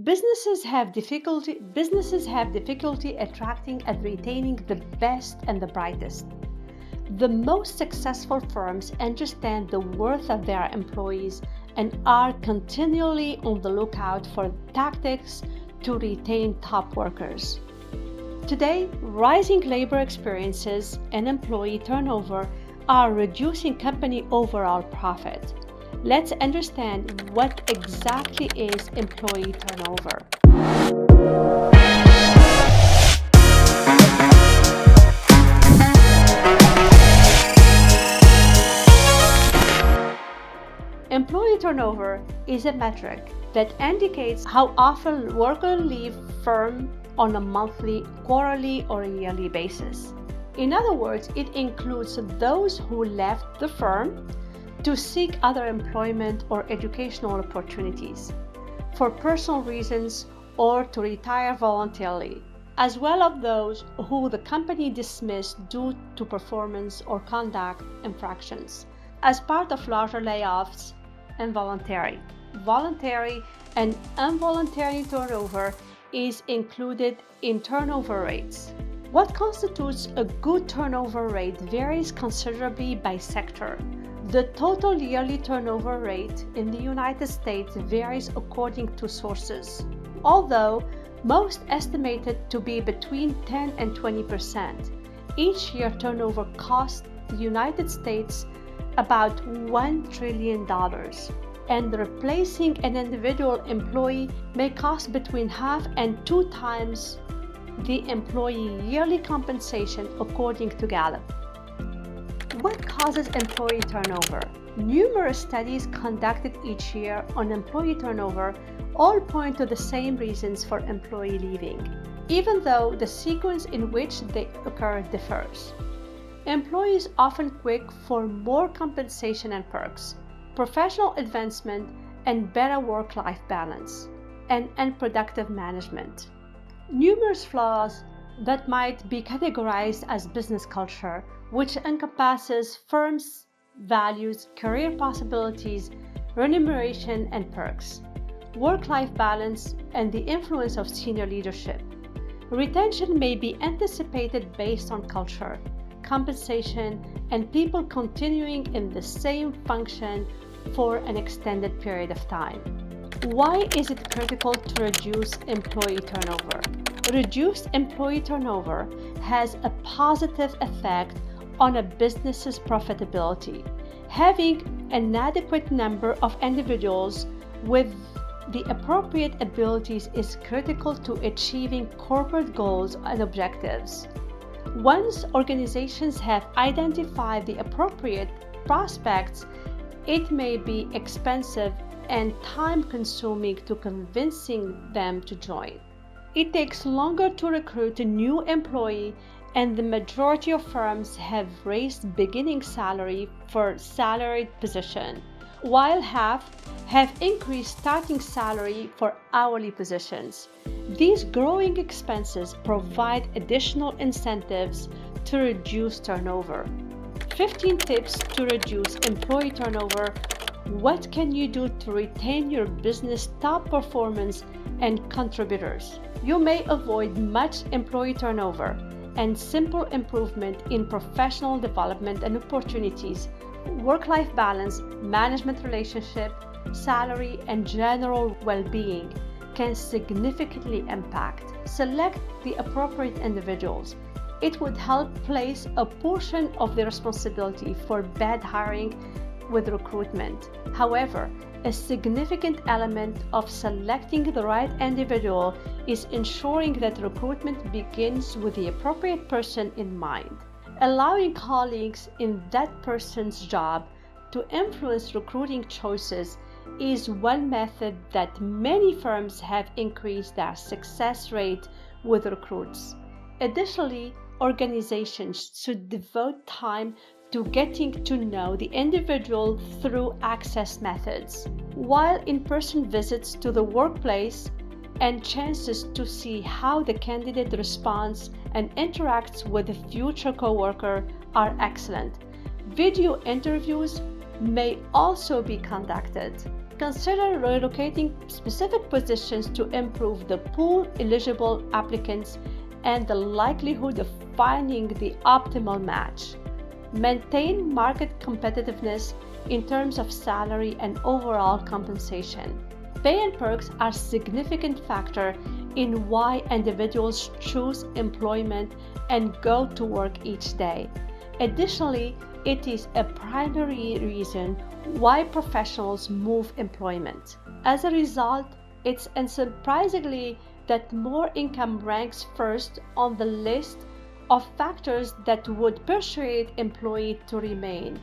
Businesses have difficulty attracting and retaining the best and the brightest. The most successful firms understand the worth of their employees and are continually on the lookout for tactics to retain top workers. Today, rising labor experiences and employee turnover are reducing company overall profit. Let's understand what exactly is employee turnover. Employee turnover is a metric that indicates how often workers leave firm on a monthly, quarterly, or yearly basis. In other words, it includes those who left the firm to seek other employment or educational opportunities, for personal reasons or to retire voluntarily, as well as those who the company dismissed due to performance or conduct infractions as part of larger layoffs. Voluntary and involuntary turnover is included in turnover rates. What constitutes a good turnover rate varies considerably by sector. The total yearly turnover rate in the United States varies according to sources, although most estimate to be between 10 and 20%. Each year turnover costs the United States about $1 trillion, and replacing an individual employee may cost between half and 2 times the employee yearly compensation, according to Gallup. What causes employee turnover? Numerous studies conducted each year on employee turnover all point to the same reasons for employee leaving, even though the sequence in which they occur differs. Employees often quit for more compensation and perks, professional advancement, and better work-life balance, and unproductive management. Numerous flaws that might be categorized as business culture, which encompasses firms' values, career possibilities, remuneration and perks, work-life balance, and the influence of senior leadership. Retention may be anticipated based on culture, compensation, and people continuing in the same function for an extended period of time. Why is it critical to reduce employee turnover? Reduced employee turnover has a positive effect on a business's profitability. Having an adequate number of individuals with the appropriate abilities is critical to achieving corporate goals and objectives. Once organizations have identified the appropriate prospects, it may be expensive and time-consuming to convincing them to join. It takes longer to recruit a new employee, and the majority of firms have raised beginning salary for salaried position, while half have increased starting salary for hourly positions. These growing expenses provide additional incentives to reduce turnover. 15 tips to reduce employee turnover. What can you do to retain your business top performance and contributors? You may avoid much employee turnover and simple improvement in professional development and opportunities, work-life balance, management relationship, salary, and general well-being can significantly impact. Select the appropriate individuals. It would help place a portion of the responsibility for bad hiring with recruitment. However, a significant element of selecting the right individual is ensuring that recruitment begins with the appropriate person in mind. Allowing colleagues in that person's job to influence recruiting choices is one method that many firms have increased their success rate with recruits. Additionally, organizations should devote time to getting to know the individual through access methods, while in-person visits to the workplace and chances to see how the candidate responds and interacts with a future coworker are excellent. Video interviews may also be conducted. consider relocating specific positions to improve the pool eligible applicants and the likelihood of finding the optimal match. Maintain market competitiveness in terms of salary and overall compensation. Pay and perks are a significant factor in why individuals choose employment and go to work each day. Additionally, it is a primary reason why professionals move employment. As a result, it's unsurprisingly that more income ranks first on the list of factors that would persuade employees to remain,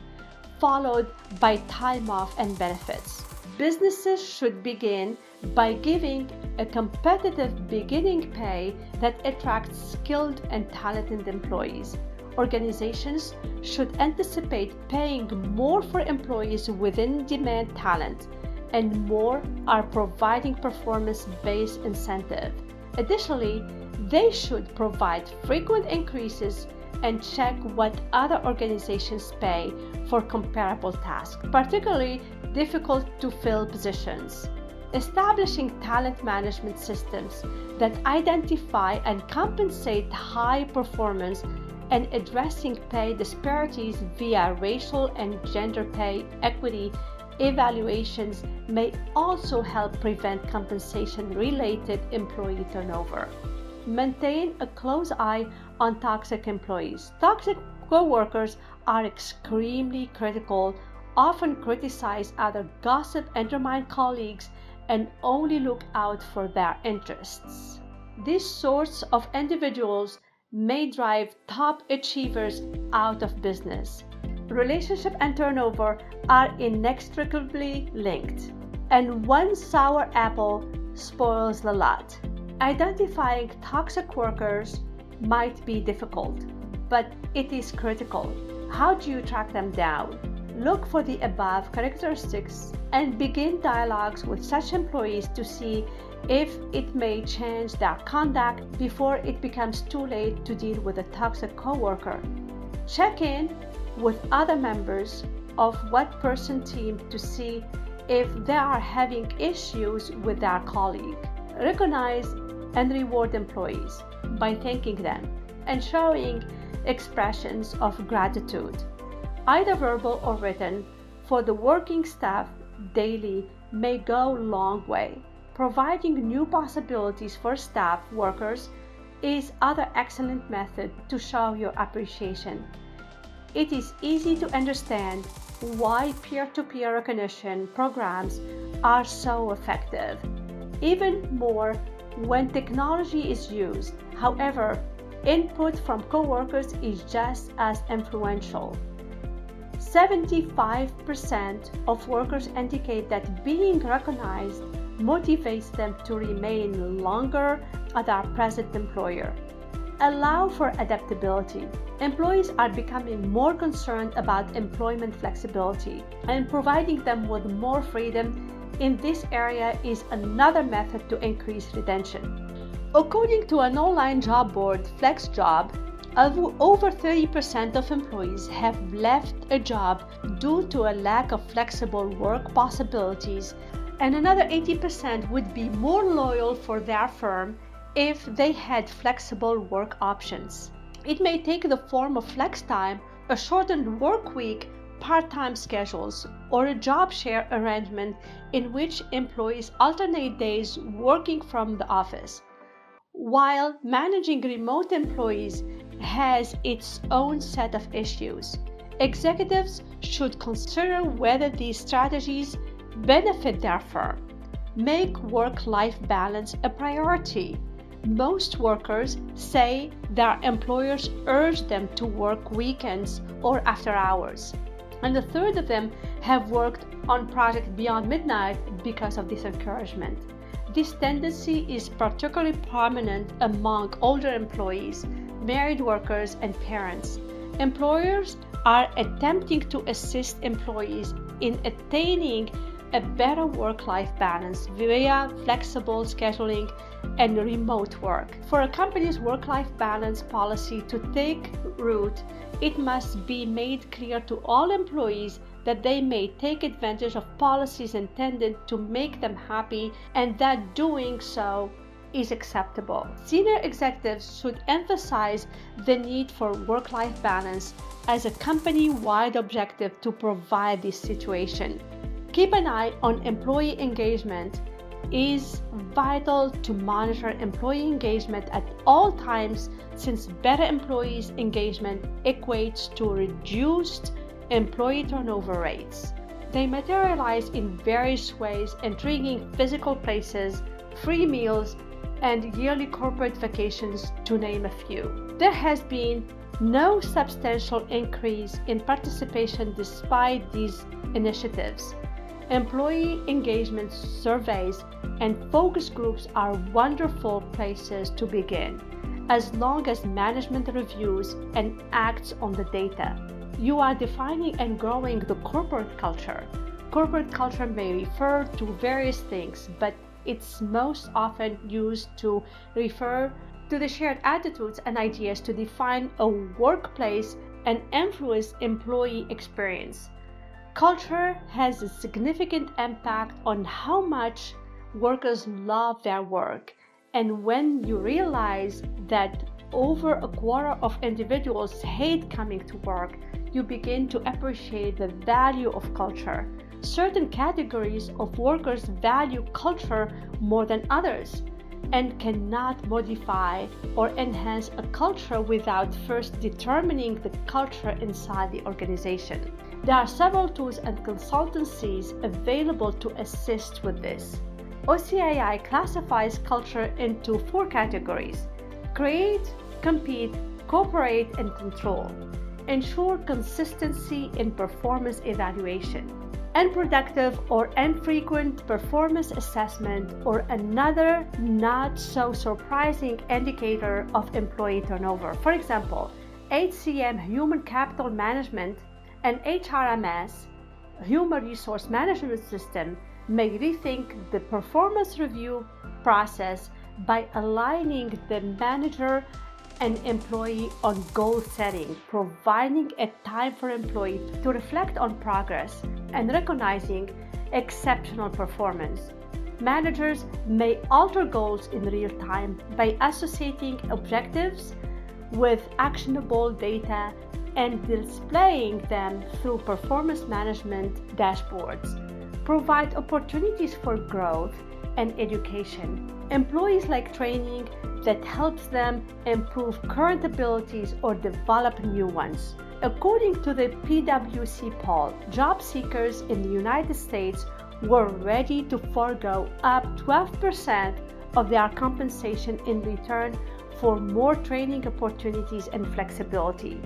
followed by time off and benefits. Businesses should begin by giving a competitive beginning pay that attracts skilled and talented employees. Organizations should anticipate paying more for employees with in-demand talent, and more are providing performance-based incentive. Additionally, they should provide frequent increases and check what other organizations pay for comparable tasks, particularly difficult to fill positions. Establishing talent management systems that identify and compensate high performance and addressing pay disparities via racial and gender pay equity evaluations may also help prevent compensation-related employee turnover. Maintain a close eye on toxic employees. Toxic co-workers are extremely critical, often criticize others, gossip, undermine colleagues, and only look out for their interests. These sorts of individuals may drive top achievers out of business. Relationship and turnover are inextricably linked, and one sour apple spoils the lot. Identifying toxic workers might be difficult, but it is critical. How do you track them down? Look for the above characteristics and begin dialogues with such employees to see if it may change their conduct before it becomes too late to deal with a toxic coworker. Check in with other members of what person team to see if they are having issues with their colleague. Recognize and reward employees by thanking them and showing expressions of gratitude, either verbal or written, for the working staff daily may go a long way. Providing new possibilities for staff workers is other excellent method to show your appreciation. It is easy to understand why peer-to-peer recognition programs are so effective, even more when technology is used. However, input from coworkers is just as influential. 75% of workers indicate that being recognized motivates them to remain longer at their present employer. Allow for adaptability. Employees are becoming more concerned about employment flexibility, and providing them with more freedom in this area is another method to increase retention. According to an online job board, FlexJob, over 30% of employees have left a job due to a lack of flexible work possibilities, and another 80% would be more loyal for their firm if they had flexible work options. It may take the form of flex time, a shortened work week, part-time schedules, or a job share arrangement in which employees alternate days working from the office. While managing remote employees has its own set of issues, executives should consider whether these strategies benefit their firm. Make work-life balance a priority. Most workers say their employers urge them to work weekends or after hours, and a third of them have worked on projects beyond midnight because of this encouragement. This tendency is particularly prominent among older employees, married workers, and parents. Employers are attempting to assist employees in attaining a better work-life balance via flexible scheduling and remote work. For a company's work-life balance policy to take root, it must be made clear to all employees that they may take advantage of policies intended to make them happy and that doing so is acceptable. Senior executives should emphasize the need for work-life balance as a company-wide objective to provide this situation. Keep an eye on employee engagement. Is vital to monitor employee engagement at all times, since better employees engagement equates to reduced employee turnover rates. They materialize in various ways, intriguing physical places, free meals, and yearly corporate vacations, to name a few. There has been no substantial increase in participation despite these initiatives. Employee engagement surveys and focus groups are wonderful places to begin, as long as management reviews and acts on the data. You are defining and growing the corporate culture. Corporate culture may refer to various things, but it's most often used to refer to the shared attitudes and ideas to define a workplace and influence employee experience. Culture has a significant impact on how much workers love their work, and when you realize that over a quarter of individuals hate coming to work, you begin to appreciate the value of culture. Certain categories of workers value culture more than others and cannot modify or enhance a culture without first determining the culture inside the organization. There are several tools and consultancies available to assist with this. OCAI classifies culture into 4 categories: create, compete, cooperate, and control. Ensure consistency in performance evaluation. Unproductive or infrequent performance assessment, or another not so surprising indicator of employee turnover. For example, HCM, Human Capital Management, and HRMS, Human Resource Management System, may rethink the performance review process by aligning the manager and employee on goal setting, providing a time for employee to reflect on progress, and recognizing exceptional performance. Managers may alter goals in real time by associating objectives with actionable data and displaying them through performance management dashboards. Provide opportunities for growth and education. Employees like training that helps them improve current abilities or develop new ones. According to the PwC poll, job seekers in the United States were ready to forego up 12% of their compensation in return for more training opportunities and flexibility.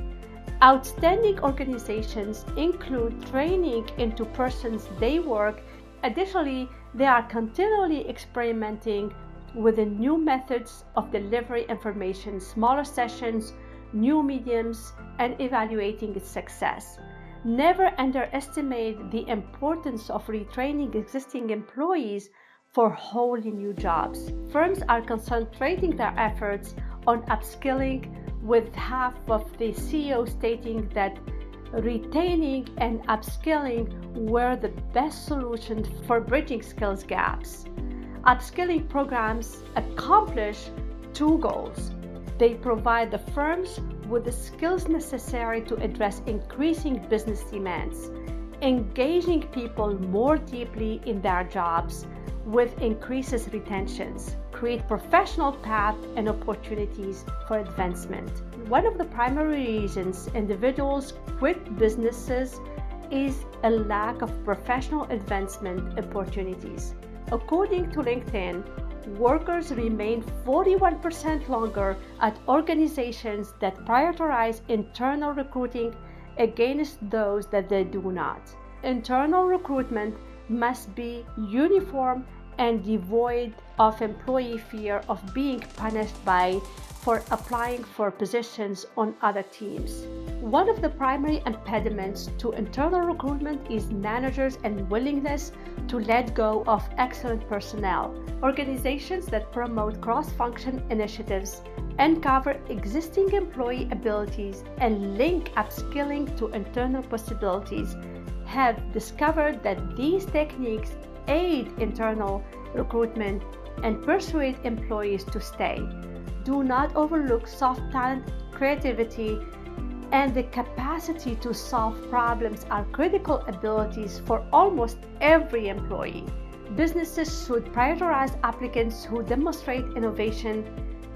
Outstanding organizations include training into persons they work. Additionally, they are continually experimenting with the new methods of delivery information, smaller sessions, new mediums, and evaluating its success. Never underestimate the importance of retraining existing employees for wholly new jobs. Firms are concentrating their efforts on upskilling, with half of the CEOs stating that retaining and upskilling were the best solution for bridging skills gaps. Upskilling programs accomplish 2 goals. They provide the firms with the skills necessary to address increasing business demands, engaging people more deeply in their jobs, with increases retentions, create professional paths and opportunities for advancement. One of the primary reasons individuals quit businesses is a lack of professional advancement opportunities. According to LinkedIn, workers remain 41% longer at organizations that prioritize internal recruiting against those that they do not. Internal recruitment must be uniform and devoid of employee fear of being punished for applying for positions on other teams. One of the primary impediments to internal recruitment is managers' unwillingness to let go of excellent personnel. Organizations that promote cross-function initiatives uncover existing employee abilities and link upskilling to internal possibilities have discovered that these techniques aid internal recruitment and persuade employees to stay. Do not overlook soft talent, creativity, and the capacity to solve problems are critical abilities for almost every employee. Businesses should prioritize applicants who demonstrate innovation,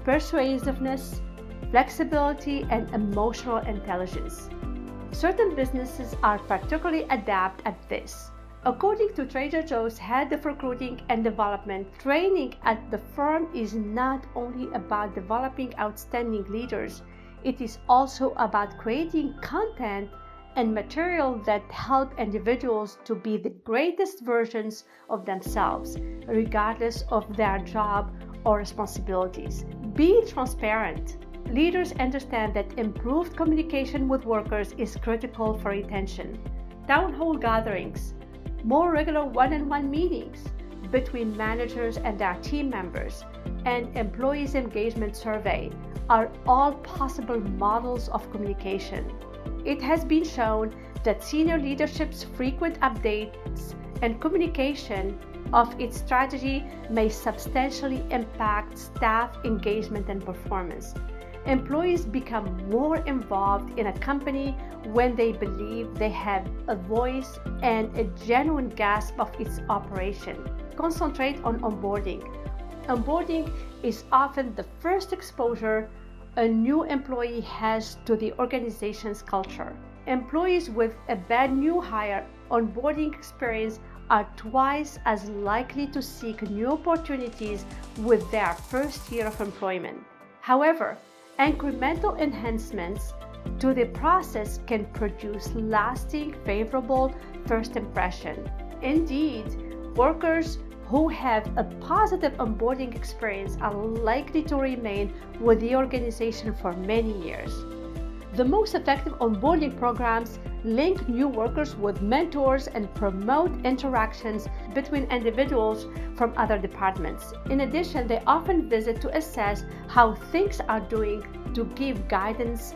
persuasiveness, flexibility, and emotional intelligence. Certain businesses are particularly adept at this. According to Trader Joe's head of recruiting and development, training at the firm is not only about developing outstanding leaders, it is also about creating content and material that help individuals to be the greatest versions of themselves, regardless of their job or responsibilities. Be transparent. Leaders understand that improved communication with workers is critical for retention. Town hall gatherings, more regular one-on-one meetings between managers and their team members, and employees' engagement survey are all possible models of communication. It has been shown that senior leadership's frequent updates and communication of its strategy may substantially impact staff engagement and performance. Employees become more involved in a company when they believe they have a voice and a genuine grasp of its operation. Concentrate on onboarding. Onboarding is often the first exposure a new employee has to the organization's culture. Employees with a brand new hire onboarding experience are twice as likely to seek new opportunities with their first year of employment. However, incremental enhancements to the process can produce lasting, favorable first impression. Indeed, workers who have a positive onboarding experience are likely to remain with the organization for many years. The most effective onboarding programs link new workers with mentors and promote interactions between individuals from other departments. In addition, they often visit to assess how things are doing to give guidance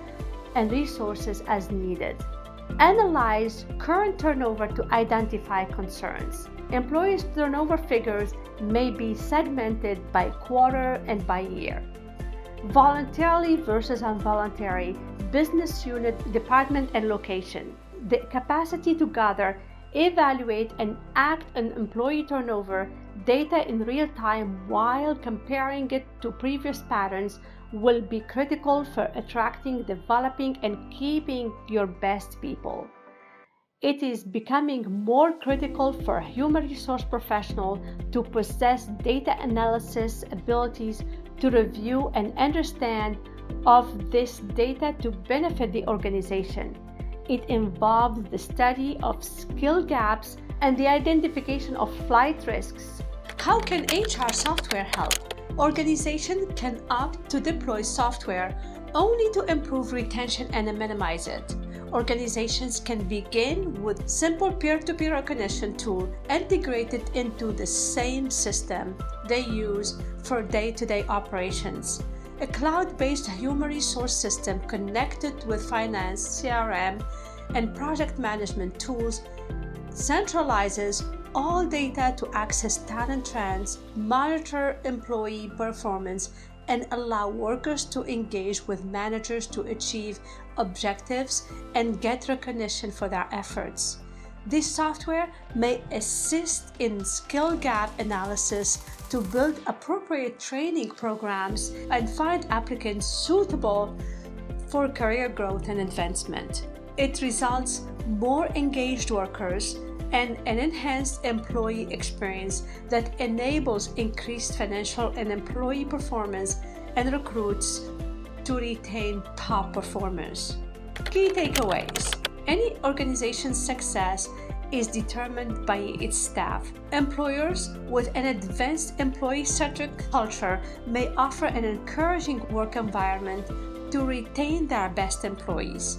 and resources as needed. Analyze current turnover to identify concerns. Employees' turnover figures may be segmented by quarter and by year. Voluntarily versus involuntary, business unit, department, and location. The capacity to gather, evaluate, and act on employee turnover data in real time while comparing it to previous patterns will be critical for attracting, developing, and keeping your best people. It is becoming more critical for human resource professionals to possess data analysis abilities to review and understand of this data to benefit the organization. It involves the study of skill gaps and the identification of flight risks. How can HR software help? Organizations can opt to deploy software only to improve retention and minimize it. Organizations can begin with simple peer-to-peer recognition tool integrated into the same system they use for day-to-day operations. A cloud-based human resource system connected with finance, CRM, and project management tools centralizes all data to access talent trends, monitor employee performance, and allow workers to engage with managers to achieve objectives and get recognition for their efforts. This software may assist in skill gap analysis to build appropriate training programs and find applicants suitable for career growth and advancement. It results more engaged workers and an enhanced employee experience that enables increased financial and employee performance and recruits to retain top performers. Key takeaways. Any organization's success is determined by its staff. Employers with an advanced employee-centric culture may offer an encouraging work environment to retain their best employees.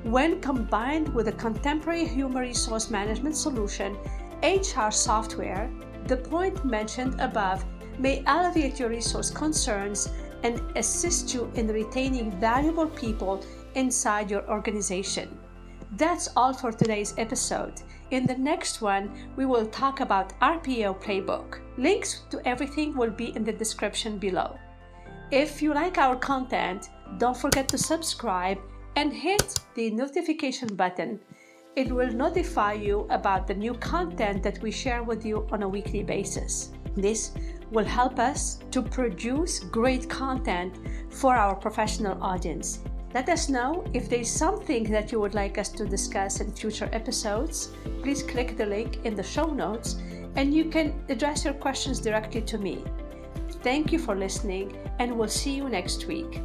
When combined with a contemporary human resource management solution, HR software, the point mentioned above may alleviate your resource concerns and assist you in retaining valuable people inside your organization. That's all for today's episode. In the next one, we will talk about RPO playbook. Links to everything will be in the description below. If you like our content, don't forget to subscribe and hit the notification button. It will notify you about the new content that we share with you on a weekly basis. This will help us to produce great content for our professional audience. Let us know if there's something that you would like us to discuss in future episodes. Please click the link in the show notes and you can address your questions directly to me. Thank you for listening, and we'll see you next week.